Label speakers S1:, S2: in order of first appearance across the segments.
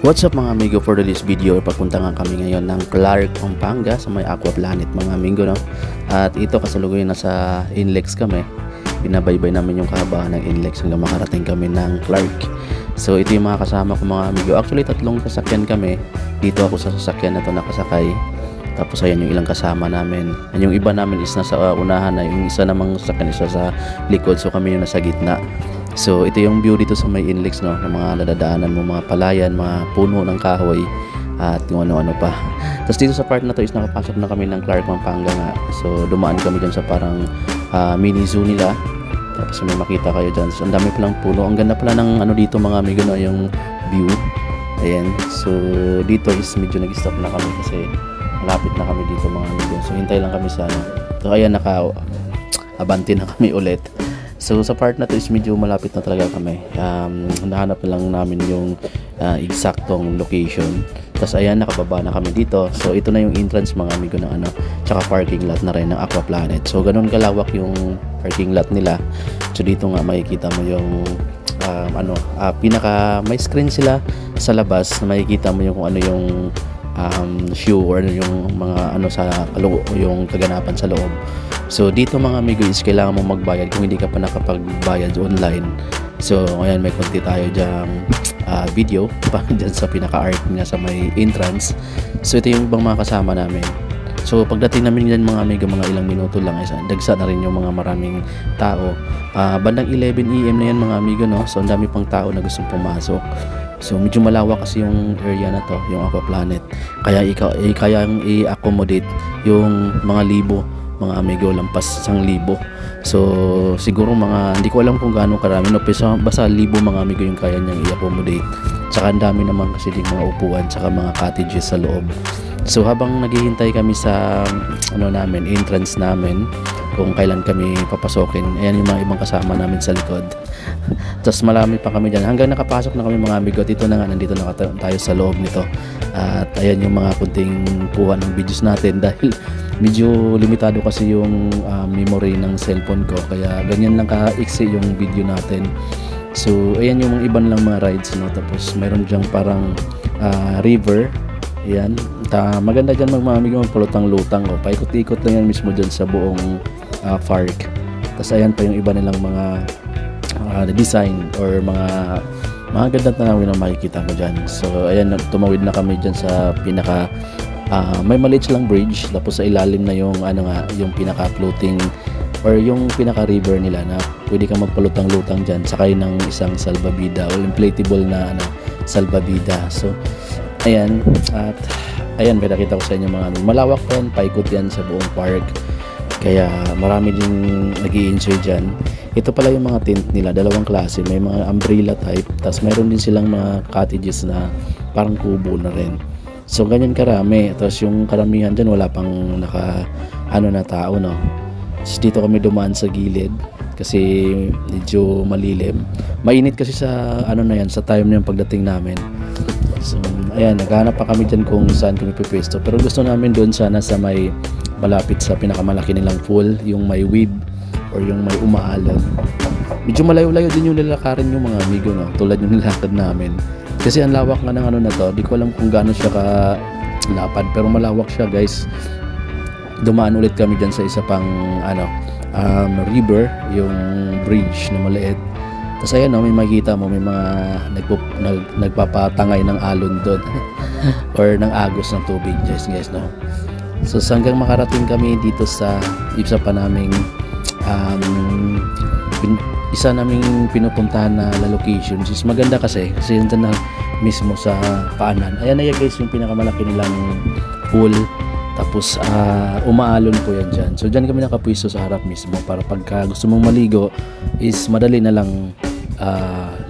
S1: What's up mga amigo, for this video papunta nga kami ngayon ng Clark, Pampanga sa may Aqua Planet mga amigo, no? At ito kasalukuyan nasa Inlex kami. Binabaybay namin yung kahabaan ng Inlex hanggang makarating kami ng Clark. So ito yung mga kasama ko mga amigo. Actually tatlong sasakyan kami. Dito ako sa sasakyan na to nakasakay. Tapos ayan yung ilang kasama namin. Yung iba namin is nasa unahan na, yung isa namang sasakyan isa sa likod. So kami yung nasa gitna. So ito yung view dito sa may Inlex, no, ng mga nadadaanan mo, mga palayan, mga puno ng kahoy at yung ano-ano pa. Tapos dito sa part na to is nakapasok na kami ng Clark, Pampanga nga. So dumaan kami dyan sa parang mini zoo nila. Tapos may makita kayo dyan. So ang dami palang puno. Ang ganda pala ng ano dito mga amigo, no, yung view. Ayan. So dito is medyo nag-stop na kami kasi malapit na kami dito mga amigo. So hintay lang kami sa ano. So ayan, naka-abante na kami ulit. So sa part na to is medyo malapit na talaga kami. Nahanap na lang namin yung eksaktong location. Tapos ayan, nakababa na kami dito. So ito na yung entrance mga amigo ng ano, tsaka parking lot na rin ng Aqua Planet. So ganun kalawak yung parking lot nila. So dito nga makikita mo yung pinaka may screen sila sa labas na makikita mo yung kung ano yung show or yung mga ano sa yung kaganapan sa loob. So dito mga amigo is kailangan mo magbayad kung hindi ka pa nakapagbayad online. So ngayon may konti tayo dyang video pa dyan sa pinaka-art nga sa may entrance. So ito yung ibang mga kasama namin. So pagdating namin dyan mga amigo, mga ilang minuto lang isa dagsa na rin yung mga maraming tao. Bandang 11 AM na yan mga amigo, no? So ang dami pang tao na gustong pumasok. So medyo malawak kasi yung area na to, yung Aqua Planet. Kaya kayang i-accommodate yung mga libo mga amigo, lampas 1,000. So siguro mga hindi ko alam kung gaano karami, no, pero basta 1,000 mga amigo yung kaya niyang i-accommodate. Tsaka ang dami naman kasi ding mga upuan tsaka mga cottages sa loob. So habang naghihintay kami sa ano namin, entrance namin, kung kailan kami papasokin, ayan yung mga ibang kasama namin sa likod. Tapos malami pa kami dyan hanggang nakapasok na kami mga amigo. Dito na nga, nandito na tayo sa loob nito. At ayan yung mga kunting kuha ng videos natin dahil medyo limitado kasi yung memory ng cellphone ko, kaya ganyan lang ka-iksi yung video natin. So ayan yung mga ibang lang mga rides, no? Tapos mayroon dyang parang river. Ayan, maganda dyan mga amigo, magpulutang-lutang, o paikot-ikot lang yan mismo dyan sa buong park. Tapos ayan pa yung iba nilang mga design or mga gandang tanawin na makikita mo dyan. So ayan, tumawid na kami dyan sa pinaka may maliit lang bridge, tapos sa ilalim na yung ano nga, yung pinaka floating or yung pinaka river nila na pwede kang magpalutang-lutang dyan, sakay ng isang salbabida o inflatable na ano, salbabida. So ayan, at ayan, may nakita ko sa inyo mga malawak pa yan, paikot yan sa buong park. Kaya marami din nag-i-enjoy dyan. Ito pala yung mga tent nila, dalawang klase. May mga umbrella type, tapos mayroon din silang mga cottages na parang kubo na rin. So ganyan karami. Tapos yung karamihan dyan wala pang na tao, no. Tapos dito kami dumaan sa gilid kasi medyo malilim. Mainit kasi sa ano na yan, sa time na yung pagdating namin. So ayan, naghahanap pa kami dyan kung saan kami pipwesto. Pero gusto namin doon sana sa may malapit sa pinakamalaki nilang pool, yung may weed or yung may umaalon. Medyo malayo-layo din yung lalakarin yung mga amigo, no, tulad yung nilakad namin. Kasi ang lawak nga ng ano na to, di ko alam kung gaano siya kalapad, pero malawak siya guys. Dumaan ulit kami dyan sa isa pang river, yung bridge na maliit. Tapos ayan, no, may makikita mo, may mga nagpapatangay ng alon doon or ng agos ng tubig guys, no. So hanggang makarating kami dito sa isa pa naming isa naming pinupuntahan na location. Is maganda kasi yun na mismo sa paanan. Ayan na yan guys, yung pinakamalaki nilang pool. Tapos umaalon po yan dyan. So dyan kami nakapwisto sa harap mismo para pagka gusto mong maligo is madali na lang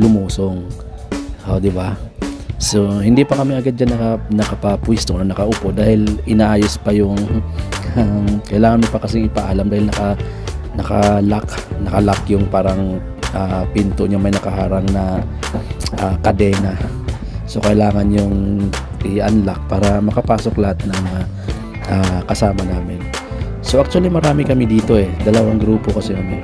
S1: lumusong. Diba? So hindi pa kami agad dyan nakapapwisto na nakaupo dahil inaayos pa yung kailangan mo pa kasing ipaalam dahil naka-lock yung parang pinto niya, may nakaharang na kadena. So kailangan yung i-unlock para makapasok lahat ng kasama namin. So actually marami kami dito dalawang grupo kasi kami.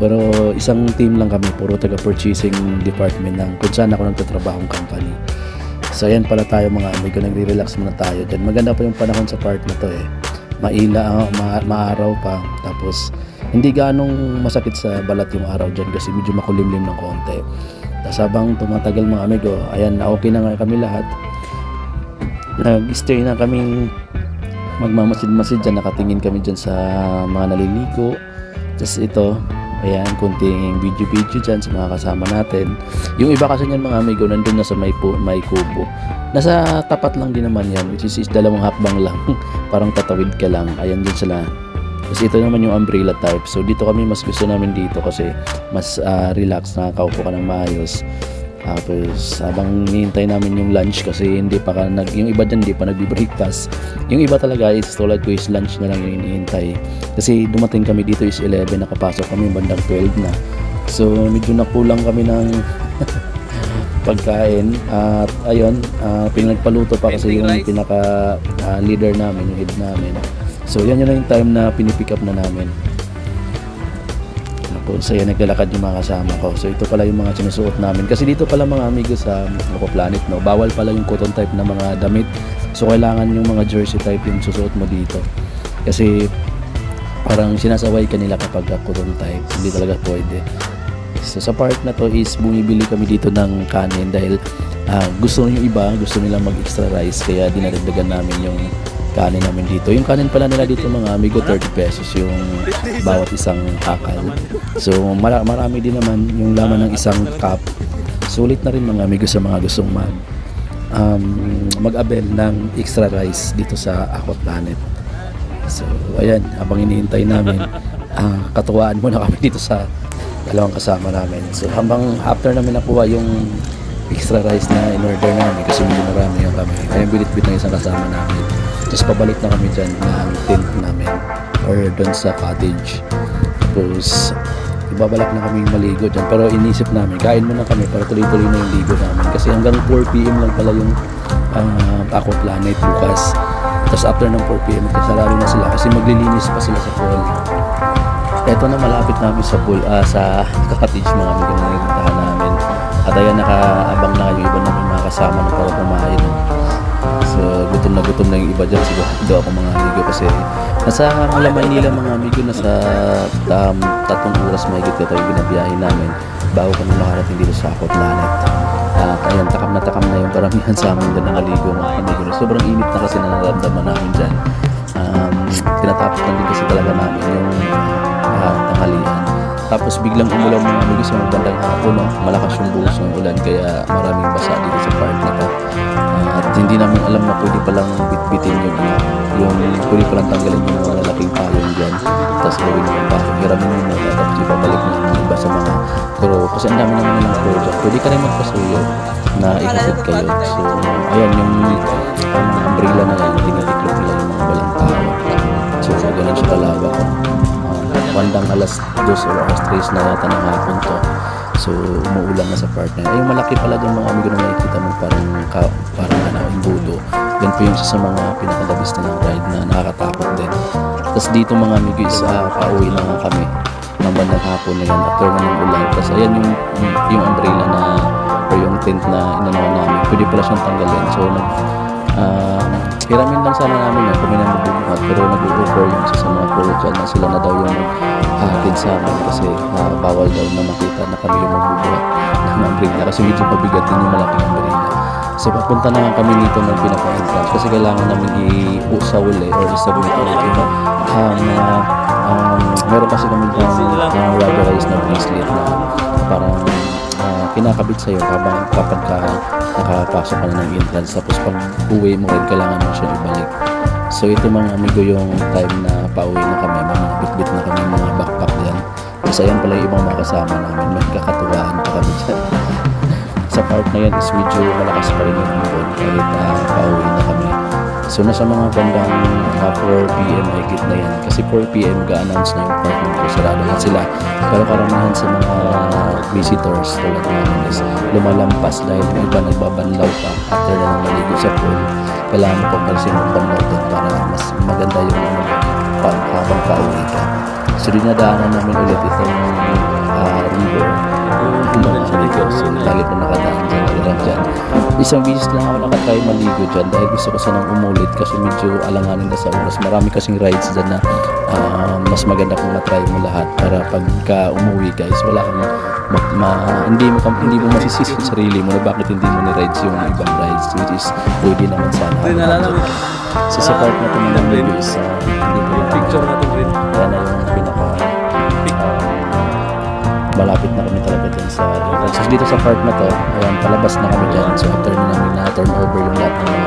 S1: Pero isang team lang kami, puro taga-purchasing department ng kung saan ako nagtatrabahong company. So ayan pala tayo mga amigo, nagre-relax muna tayo dyan. Maganda pa yung panahon sa part na to eh. Maaraw pa. Tapos hindi ganong masakit sa balat yung araw dyan kasi medyo makulimlim ng konti. Tapos habang tumatagal mga amigo, ayan na okay na nga kami lahat. Nag-stay na kaming magmamasid-masid dyan, nakatingin kami dyan sa mga naliligo. Tapos ito, ayan, kunting video-video dyan sa mga kasama natin. Yung iba kasi niyan mga amigo, nandun na sa may kubo. Nasa tapat lang din naman yan, which is dalawang hakbang lang. Parang tatawid ka lang, ayan din sila. Tapos ito naman yung umbrella type. So dito kami, mas gusto namin dito kasi mas relax, nakakaupo ka ng maayos. Tapos habang hinihintay namin yung lunch kasi hindi pa yung iba dyan hindi pa nagbi-breakfast. Yung iba talaga is tulad ko is lunch na lang yung hinihintay. Kasi dumating kami dito is 11, nakapasok kami bandang 12 na. So medyo nakulang kami ng pagkain. At ayun, pinagpaluto pa kasi yung pinaka leader namin, yung head namin. So yan yun yung time na pinipick up na namin. So yan, naglalakad yung mga kasama ko. So ito pala yung mga sinusuot namin. Kasi dito pala mga amigo sa Loco Planet, no, bawal pala yung cotton type na mga damit. So kailangan yung mga jersey type yung susuot mo dito. Kasi parang sinasaway ka nila kapag cotton type. Hindi talaga pwede. So sa part na to is bumibili kami dito ng kanin dahil gusto yung iba, gusto nilang mag-extra rice. Kaya dinadagdagan namin yung kanin namin dito. Yung kanin pala nila dito mga amigo, 30 pesos yung bawat isang kakal. So marami din naman yung laman ng isang cup. Sulit na rin mga amigo sa mga gustong mag-abel ng extra rice dito sa Aqua Planet. So ayan, habang hinihintay namin, katuwaan muna kami dito sa dalawang kasama namin. So habang after namin nakuha yung extra rice na in-order namin kasi medyo marami yung kami, ay bilit-bit ng isang kasama namin. Tapos pabalik na kami dyan ng tent namin or doon sa cottage. Tapos ibabalak na kami maligo dyan. Pero inisip namin, kain muna kami para tuloy-tuloy na yung ligo namin. Kasi hanggang 4 PM lang pala yung Aqua Planet bukas. Tapos after ng 4 PM, kasarado na sila kasi maglilinis pa sila sa pool. Eto na malapit namin sa pool, sa cottage mga amigo na nagpuntahan namin. At ayan, nakaabang na yung iba namin mga kasama na para kumain. So gutom na yung iba dyan. Siguro ako mga amigo kasi nasa Maynila mga amigo, nasa 3 oras mahigit ito yung binabiyahe namin bago kami makarating dito sa Aqua Planet. At ayan, takam na yung karamihan sa amin dyan nakaligo mga amigo. Sobrang init na kasi na nararamdaman namin dyan. Tinatapos na din kasi talaga namin yung tanghalian. Tapos biglang umulan mga amigo sa bandang hapon, no? Malakas yung buhos ng ulan kaya maraming basa dito sa part na to. At hindi namin alam na pwede palang bitbitin yung pwede palang tanggalin yung mga lalaking payong dyan. Tapos gawin yung bakit hiramin mo muna tapos ibabalik na yung iba sa mga pero kasi ang dami naman nilang project. Pwede ka rin magpasuyo na ihatid kayo. So ayan yung umbrella na yan, tinitiklop nila yung mga walang tao. So ganun siya kalawak. Bandang alas 2 or alas 3 na yata ng hapon to. So umuulan na sa part na yung malaki pala dyan mga amigo na makikita mo parang imbudo. Yan po yung isa sa mga pinakadabis na ng ride na nakakatakot din. Tapos dito mga amigo is pauwi na nga kami ng bandang hapon na yan after na ng ulan. Tapos ayan yung umbrella na or yung tent na inanawan namin, pwede pala siyang tanggalin. So hiramin lang sana namin yan kung may na magbubuhat, pero nag-offer yung isa sa mga project na sila na daw yung hatid sa amin kasi bawal daw na makita na kami yung magbubuhat ng umbrella kasi medyo pabigat din yung malaking umbrella. So papunta na nga kami dito ng pinaka-entrance kasi kailangan namin i-usawul or isabit meron kasi kami yung rubberized na bracelet na parang kinakabit sa'yo kapag nakapasok ka na ng entrance. Tapos pag uwi mo rin kailangan mo siya ibalik. So ito mga amigo yung time na pauwi na kami, may mga bitbit na kami mga backpack dyan. Tapos ayan pala yung ibang mga kasama namin, may kakatuwaan pa kami dyan. Sa part na yan is medyo malakas pa rin yung ibon kahit pauwi na kami. So nasa mga bandang 4 PM ay git na yan kasi 4 PM ga-announce na yung part nito, sarado na sila. Pero karamihan sa mga visitors tulad namin is lumalampas dahil may iba nagbabanlaw pa after na nang maligo sa pool. Kailangan mo pang pansin magbanlaw doon para mas maganda yung habang pauwi ka. So dinadaanan namin ulit itong river mga amigos. So lagi po nakadaan dyan. Isang bisis lang ako nakatry maligo dyan dahil gusto ko sanang umulit kasi medyo alanganin na sa oras. Marami kasing rides dyan na mas maganda kung matry mo lahat para pagka umuwi guys, wala kang hindi mo masisisi sa sarili mo na bakit hindi mo ni-rides yung ibang rides, which is pwede naman sana. So sa part na ito ng video is hindi ko lang yan na yung pinaka malapit na kami talaga dyan sa so dito sa part na to, ayan, palabas na kami dyan. So after na namin na turn over yung lahat ng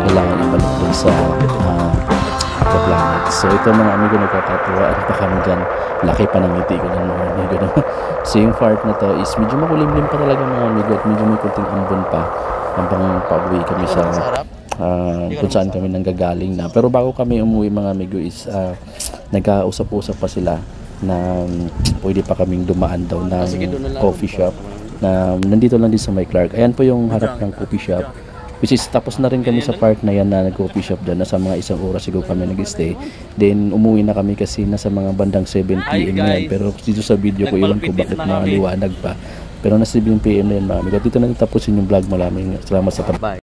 S1: kailangan ibalik dun sa Aquaplanet. So ito mga amigo, nagkakatuwa ano pa kami dyan, laki pa ng ngiti ko ng mga amigo no? So yung part na to is medyo makulimlim pa talaga mga amigo at medyo may kunting ambon pa habang pauwi kami sa kung saan kami nanggagaling na. Pero bago kami umuwi mga amigo is nagkausap-usap pa sila na pwede pa kaming dumaan daw ng coffee shop na nandito lang din sa May Clark. Ayan po yung harap ng coffee shop, which is tapos na rin kami sa part na yan na nag-coffee shop dyan. Nasa mga 1 oras siguro kami nag-stay. Then umuwi na kami kasi nasa mga bandang 7 PM na yan. Pero dito sa video ko iwan ko bakit mga liwanag pa. Pero nasa 7 PM na yan mga amigo. Dito na tapusin yung vlog. Maraming salamat sa pag